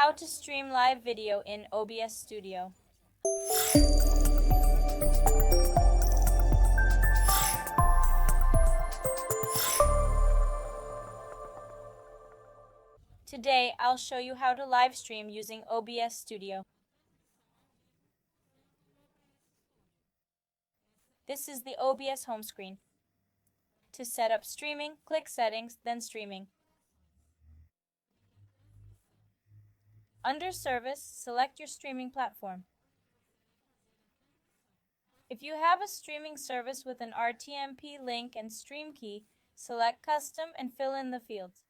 How to stream live video in OBS Studio. Today, I'll show you how to live stream using OBS Studio. This is the OBS home screen. To set up streaming, click Settings, then Streaming. Under Service, select your streaming platform. If you have a streaming service with an RTMP link and stream key, select Custom and fill in the fields.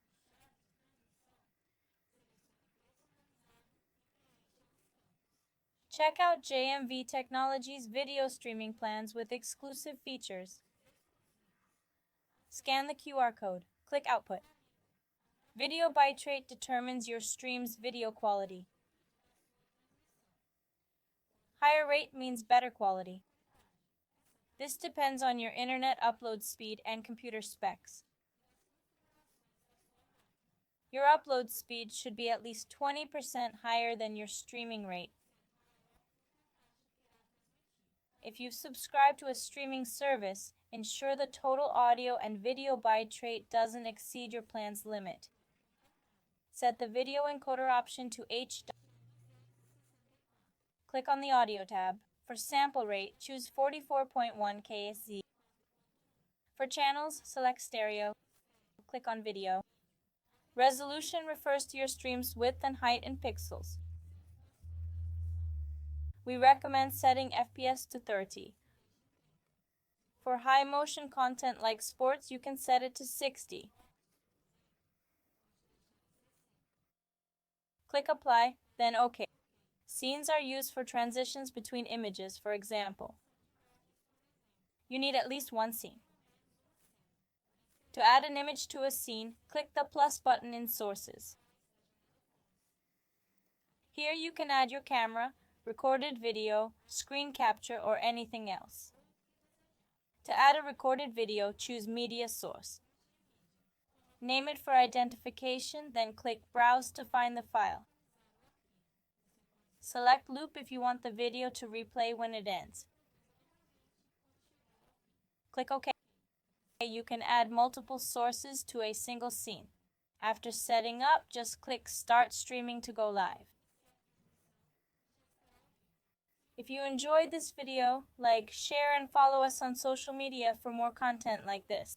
Check out JMV Technology's video streaming plans with exclusive features. Scan the QR code. Click Output. Video bitrate determines your stream's video quality. Higher rate means better quality. This depends on your internet upload speed and computer specs. Your upload speed should be at least 20% higher than your streaming rate. If you subscribe to a streaming service, ensure the total audio and video bitrate doesn't exceed your plan's limit. Set the video encoder option to H. Click on the Audio tab. For sample rate, choose 44.1 kHz. For channels, select Stereo. Click on Video. Resolution refers to your stream's width and height in pixels. We recommend setting FPS to 30. For high motion content like sports, you can set it to 60. Click Apply, then OK. Scenes are used for transitions between images, for example. You need at least one scene. To add an image to a scene, click the plus button in Sources. Here you can add your camera, recorded video, screen capture, or anything else. To add a recorded video, choose Media Source. Name it for identification, then click Browse to find the file. Select Loop if you want the video to replay when it ends. Click OK. You can add multiple sources to a single scene. After setting up, just click Start Streaming to go live. If you enjoyed this video, like, share, and follow us on social media for more content like this.